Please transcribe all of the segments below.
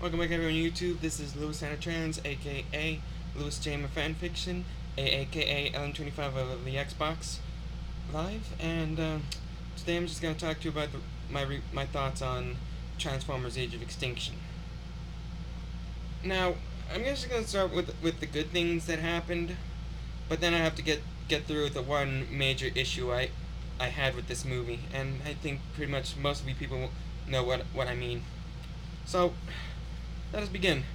Welcome back everyone on YouTube. This is Lewis Trans, aka Lewis Jamer Fanfiction, aka LM25 of the Xbox Live, and today I'm just going to talk to you about my thoughts on Transformers: Age of Extinction. Now, I'm just going to start with the good things that happened, but then I have to get through the one major issue I had with this movie, and I think pretty much most of you people know what I mean. So, let us begin.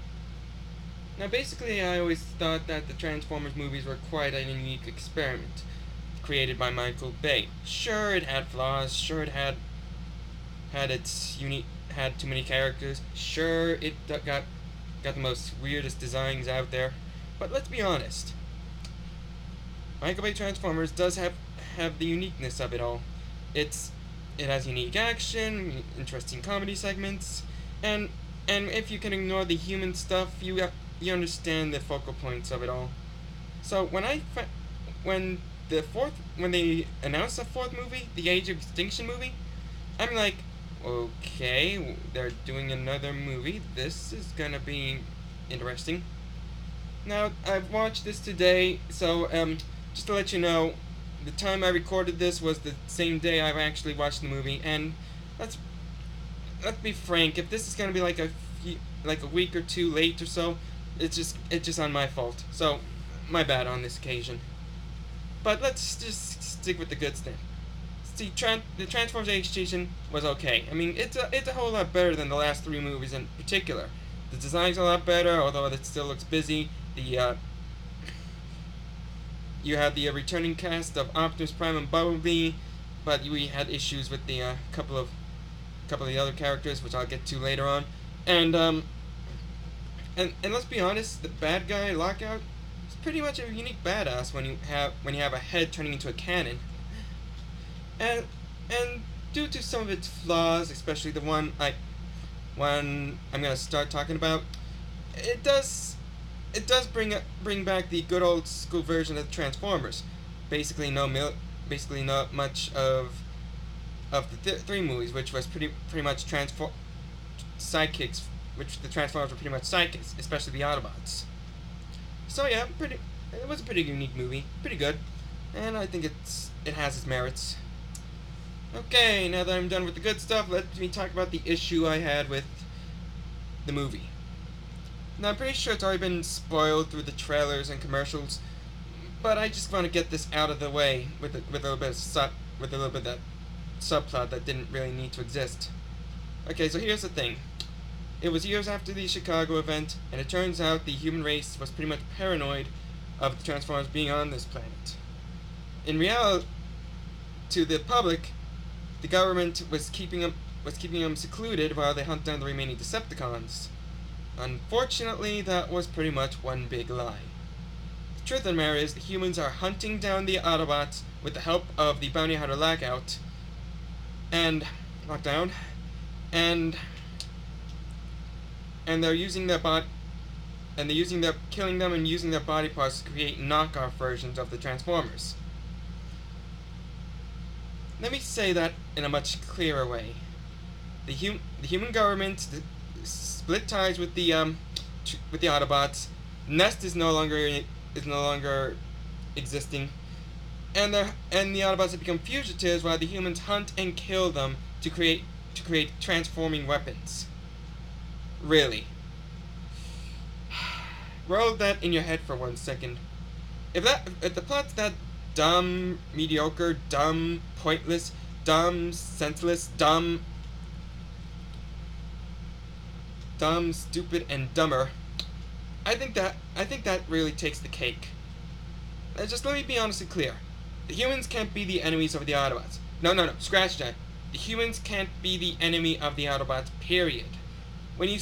Now, basically, I always thought that the Transformers movies were quite a unique experiment created by Michael Bay. Sure, it had flaws. Sure, it had too many characters. Sure, it got the most weirdest designs out there. But let's be honest. Michael Bay Transformers does have the uniqueness of it all. It has unique action, interesting comedy segments, and if you can ignore the human stuff, you understand the focal points of it all. So when they announced the fourth movie, the Age of Extinction movie, I'm like, okay, they're doing another movie. This is gonna be interesting. Now, I've watched this today, so just to let you know, the time I recorded this was the same day I've actually watched the movie, and let's be frank. If this is gonna be like a week or two late or so, it's just on my fault. So, my bad on this occasion. But let's just stick with the good stuff. See, the Transformers: Age of Extinction was okay. I mean, it's a whole lot better than the last three movies in particular. The design's a lot better, although it still looks busy. You had the returning cast of Optimus Prime and Bumblebee, but we had issues with the couple of the other characters, which I'll get to later on. And let's be honest, the bad guy Lockout is pretty much a unique badass when you have a head turning into a cannon. And due to some of its flaws, especially the one I'm gonna start talking about, it does bring back the good old school version of the Transformers. Basically not much of the three movies, which was pretty much sidekicks, which the Transformers were pretty much sidekicks, especially the Autobots. So yeah, it was a pretty unique movie, pretty good, and I think it has its merits. Okay, now that I'm done with the good stuff, let me talk about the issue I had with the movie. Now, I'm pretty sure it's already been spoiled through the trailers and commercials, but I just want to get this out of the way with a little bit of that subplot that didn't really need to exist. Okay, so here's the thing. It was years after the Chicago event, and it turns out the human race was pretty much paranoid of the Transformers being on this planet. In reality, to the public, the government was keeping them secluded while they hunt down the remaining Decepticons. Unfortunately, that was pretty much one big lie. The truth of the matter is, the humans are hunting down the Autobots with the help of the bounty hunter Lockdown, and they're killing them and using their body parts to create knockoff versions of the Transformers. Let me say that in a much clearer way. The human government split ties with the Autobots. Nest is no longer existing, and the Autobots have become fugitives while the humans hunt and kill them to create transforming weapons. Really. Roll that in your head for 1 second. If the plot's that dumb, mediocre, dumb, pointless, dumb, senseless, dumb, stupid, and dumber, I think that really takes the cake. Just let me be honest and clear. The humans can't be the enemies of the Autobots. No, scratch that. The humans can't be the enemy of the Autobots, period. When you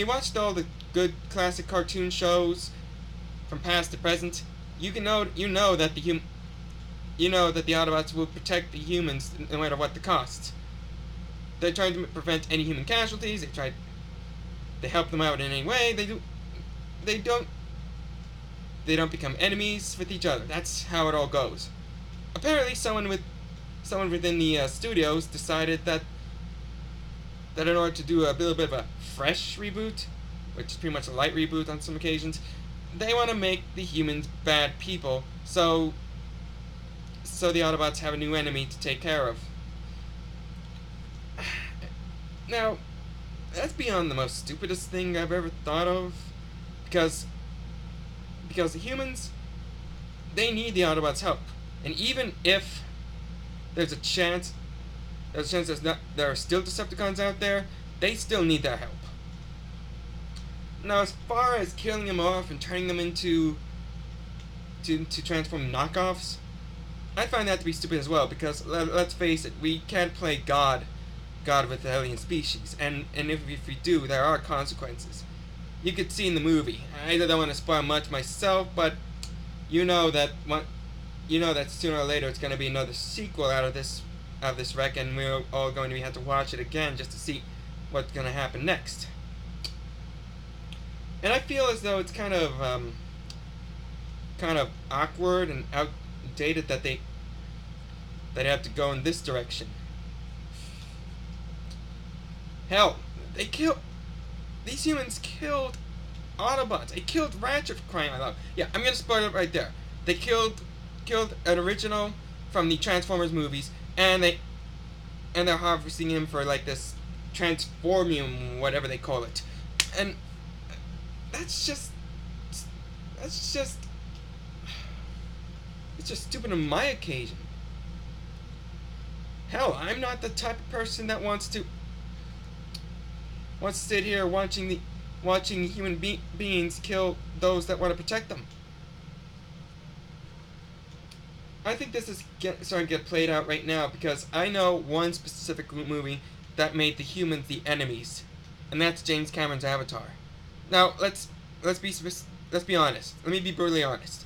watched all the good classic cartoon shows from past to present, you know that the Autobots will protect the humans no matter what the cost. They're trying to prevent any human casualties. They help them out in any way. They don't become enemies with each other. That's how it all goes. Apparently, someone within the studios decided that in order to do a little bit of a fresh reboot, which is pretty much a light reboot on some occasions, they want to make the humans bad people, so the Autobots have a new enemy to take care of. Now, that's beyond the most stupidest thing I've ever thought of, because the humans, they need the Autobots' help, and even if there's a chance there are still Decepticons out there, they still need their help. Now, as far as killing them off and turning them into to transform knockoffs, I find that to be stupid as well, because let's face it, we can't play God with the alien species, and if we do, there are consequences. You could see in the movie. I don't want to spoil much myself, but you know that sooner or later it's going to be another sequel out of this wreck, and we're all going to have to watch it again just to see what's going to happen next. And I feel as though it's kind of awkward and outdated that they have to go in this direction. Hell, these humans killed Autobots. They killed Ratchet, for crying out loud. Yeah, I'm gonna spoil it right there. They killed an original from the Transformers movies, and they're harvesting him for like this transformium, whatever they call it, and it's just stupid on my occasion. Hell, I'm not the type of person that wants to sit here watching human beings kill those that want to protect them. I think this is starting to get played out right now, because I know one specific movie that made the humans the enemies, and that's James Cameron's Avatar. Now let's be honest. Let me be brutally honest.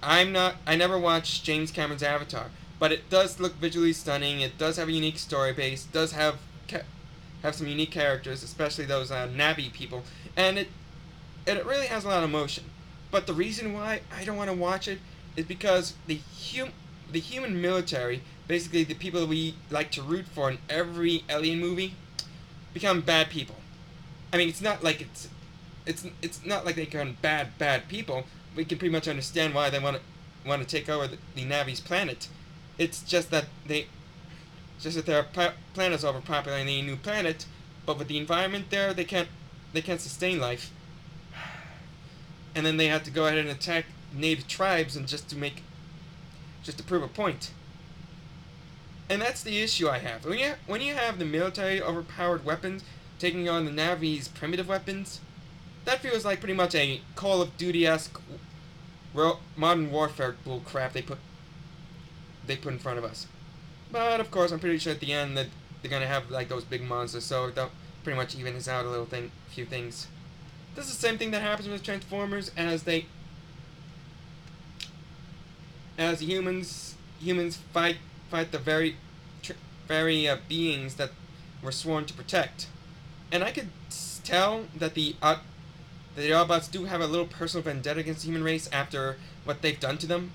I never watched James Cameron's Avatar, but it does look visually stunning. It does have a unique story base. It does have some unique characters, especially those Navi people, and it really has a lot of emotion. But the reason why I don't want to watch it is because the human military, basically the people we like to root for in every alien movie, become bad people. I mean, it's not like they become bad people. We can pretty much understand why they want to take over the Navi's planet. It's just that their planet is overpopulated and they need a new planet, but with the environment there, they can't sustain life. And then they have to go ahead and attack native tribes, and just to prove a point. And that's the issue I have. When you have the military overpowered weapons taking on the Navi's primitive weapons, that feels like pretty much a Call of Duty-esque modern warfare bullcrap they put in front of us. But of course, I'm pretty sure at the end that they're gonna have like those big monsters, so that pretty much evens out a few things. This is the same thing that happens with Transformers as the humans fight the very beings that were sworn to protect. And I could tell that the Autobots do have a little personal vendetta against the human race after what they've done to them.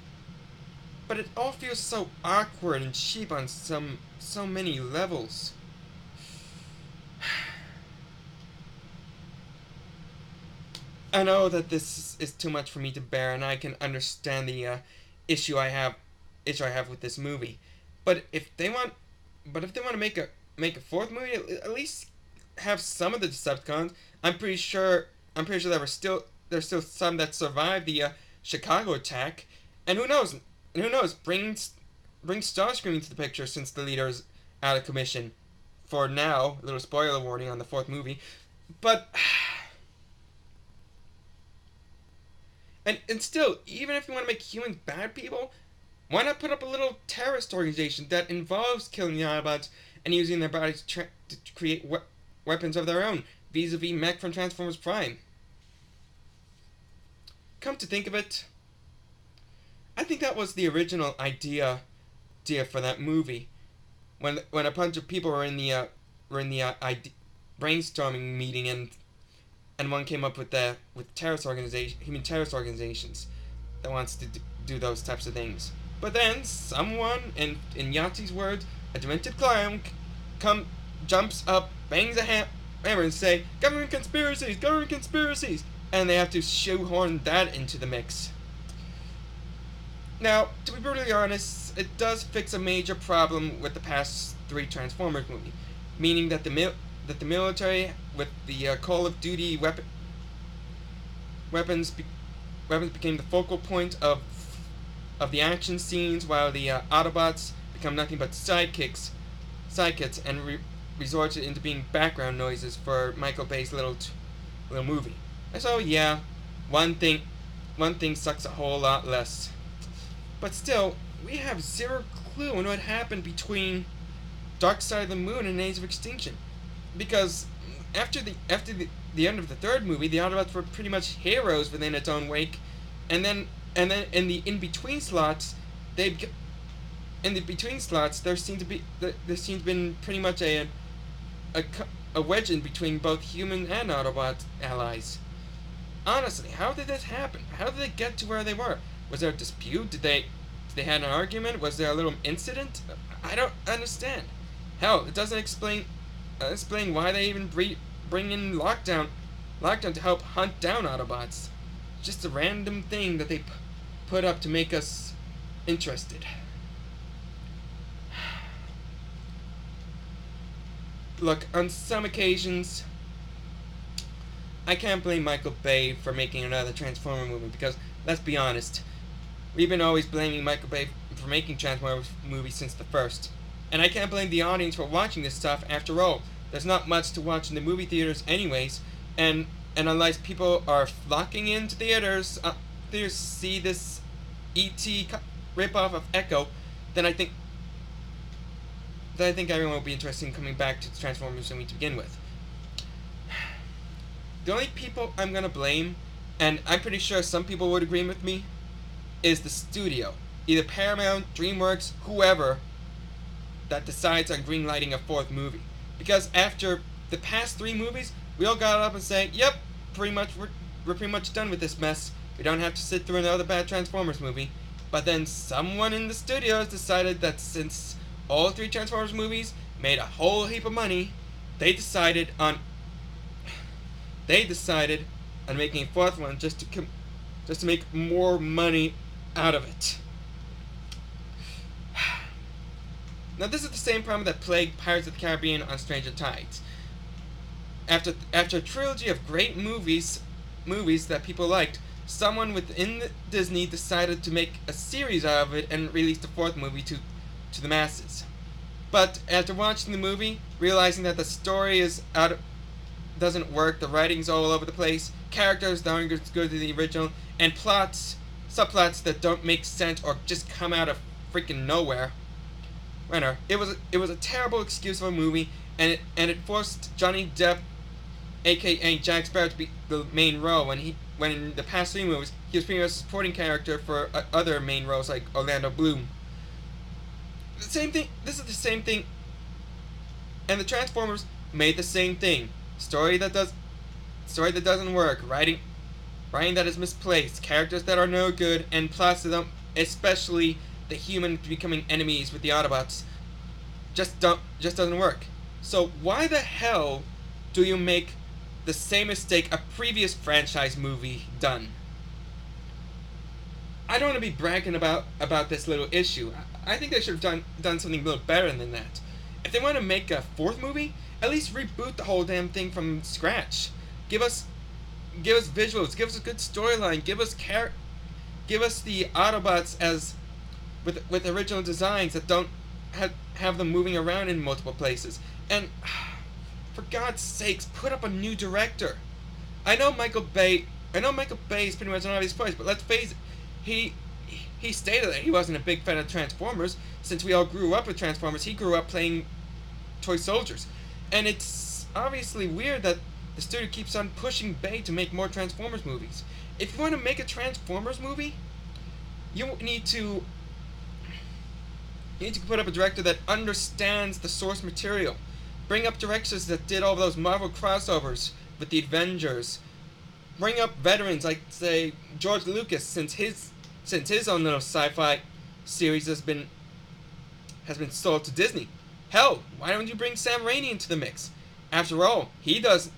But it all feels so awkward and cheap on so many levels. I know that this is too much for me to bear, and I can understand the issue I have with this movie. But if they want to make a fourth movie, at least have some of the Decepticons. I'm pretty sure there's still some that survived the Chicago attack, and who knows, bring Starscream into the picture, since the leader is out of commission for now. A little spoiler warning on the fourth movie, but and still, even if you want to make humans bad people, why not put up a little terrorist organization that involves killing the Autobots and using their bodies to create weapons of their own, vis-a-vis Mech from Transformers Prime? Come to think of it, I think that was the original idea for that movie. When a bunch of people were in the brainstorming meeting, and one came up with human terrorist organizations that wants to do those types of things. But then someone, in Yahtzee's words, a demented clown jumps up, bangs and say government conspiracies, and they have to shoehorn that into the mix. Now, to be brutally honest, it does fix a major problem with the past three Transformers movie, meaning that the military with the Call of Duty weapons became the focal point of the action scenes, while the Autobots become nothing but sidekicks, and resorted into being background noises for Michael Bay's little movie. And so yeah, one thing sucks a whole lot less. But still, we have zero clue on what happened between Dark Side of the Moon and Age of Extinction, because after the end of the third movie, the Autobots were pretty much heroes within its own wake, and then in the in between slots, there seemed to be pretty much a wedge in between both human and Autobot allies. Honestly, how did this happen? How did they get to where they were? Was there a dispute? Did they had an argument? Was there a little incident? I don't understand. Hell, it doesn't explain why they even bring in Lockdown to help hunt down Autobots. Just a random thing that they put up to make us interested. Look, on some occasions, I can't blame Michael Bay for making another Transformer movie, because, let's be honest, we've been always blaming Michael Bay for making Transformers movies since the first. And I can't blame the audience for watching this stuff. After all, there's not much to watch in the movie theaters anyways, and unless people are flocking into theaters to see this E.T. ripoff of Echo, then I think everyone will be interested in coming back to the Transformers movie to begin with. The only people I'm gonna blame, and I'm pretty sure some people would agree with me, is the studio. Either Paramount, DreamWorks, whoever that decides on greenlighting a fourth movie. Because after the past three movies, we all got up and say, yep, we're pretty much done with this mess. We don't have to sit through another bad Transformers movie. But then someone in the studios decided that since all three Transformers movies made a whole heap of money, they decided on making a fourth one just to make more money out of it. Now, this is the same problem that plagued Pirates of the Caribbean on Stranger Tides. After a trilogy of great movies that people liked, someone within Disney decided to make a series out of it and release the fourth movie to the masses. But after watching the movie, realizing that the story doesn't work, the writing's all over the place, characters that aren't as good as the original, and subplots that don't make sense or just come out of freaking nowhere. It was a terrible excuse of a movie, and it forced Johnny Depp, aka Jack Sparrow, to be the main role when in the past three movies he was pretty much a supporting character for other main roles like Orlando Bloom. This is the same thing, and the Transformers made the same thing. Story that doesn't work, writing that is misplaced, characters that are no good, and plots that don't, especially the human becoming enemies with the Autobots, just doesn't work. So why the hell do you make the same mistake a previous franchise movie done? I don't want to be bragging about this little issue. I think they should have done something a little better than that. If they want to make a fourth movie, at least reboot the whole damn thing from scratch. Give us visuals, give us a good storyline, give us the Autobots as with original designs that don't have them moving around in multiple places. And for God's sakes, put up a new director. I know Michael Bay is pretty much an obvious choice, but let's face it, he stated that he wasn't a big fan of Transformers. Since we all grew up with Transformers, he grew up playing toy soldiers. And it's obviously weird that the studio keeps on pushing Bay to make more Transformers movies. If you want to make a Transformers movie, you need to put up a director that understands the source material. Bring up directors that did all those Marvel crossovers with the Avengers. Bring up veterans like, say, George Lucas, since his own little sci-fi series has been sold to Disney. Hell, why don't you bring Sam Raimi into the mix? After all, he does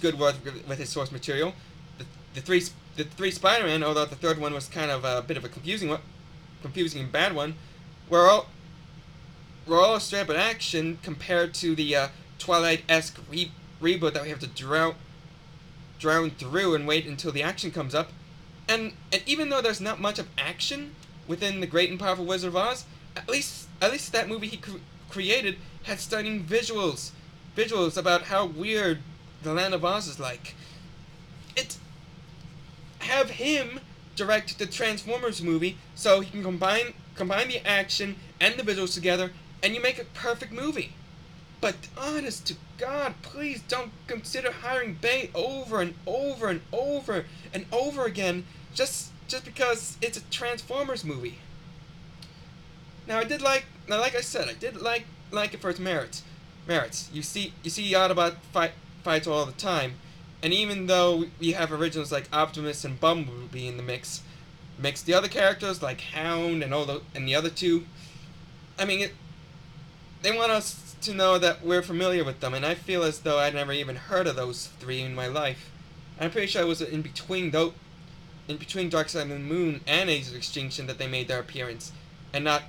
good work with his source material. The, the three the three Spider-Man, although the third one was kind of a bit of a confusing and bad one, were all straight up action compared to the Twilight-esque reboot that we have to drown through and wait until the action comes up. And even though there's not much of action within the Great and Powerful Wizard of Oz, at least that movie he created had stunning visuals about how weird the Land of Oz is like. It have him direct the Transformers movie so he can combine the action and the visuals together, and you make a perfect movie. But honest to God, please don't consider hiring Bay over and over and over and over again just because it's a Transformers movie. Now like I said, I did like it for its merits. You see Autobot fights all the time, and even though we have originals like Optimus and Bumblebee in the mix the other characters like Hound and the other two. I mean, they want us to know that we're familiar with them, and I feel as though I'd never even heard of those three in my life. And I'm pretty sure it was in between Dark Side of the Moon and Age of Extinction that they made their appearance, and not.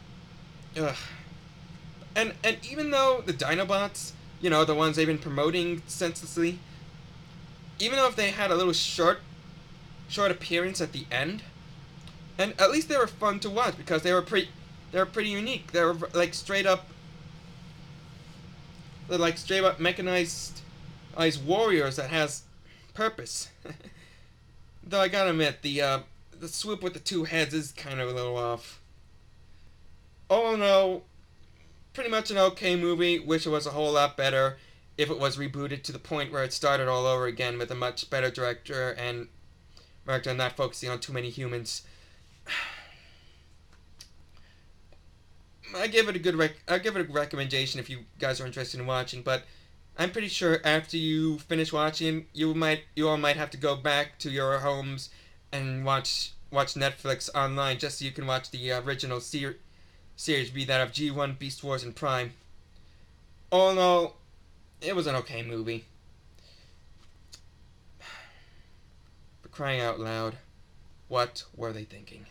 Ugh. And even though the Dinobots, the ones they've been promoting senselessly, even though if they had a little short appearance at the end, and at least they were fun to watch because they were pretty unique. They were like straight up mechanized warriors that has purpose. Though I gotta admit, the swoop with the two heads is kind of a little off. Oh no, pretty much an okay movie. Wish it was a whole lot better if it was rebooted to the point where it started all over again with a much better director and not focusing on too many humans. I give it a recommendation if you guys are interested in watching, but I'm pretty sure after you finish watching, you all might have to go back to your homes and watch Netflix online just so you can watch the original series, be that of G1, Beast Wars, and Prime. All in all, it was an okay movie. For crying out loud, what were they thinking?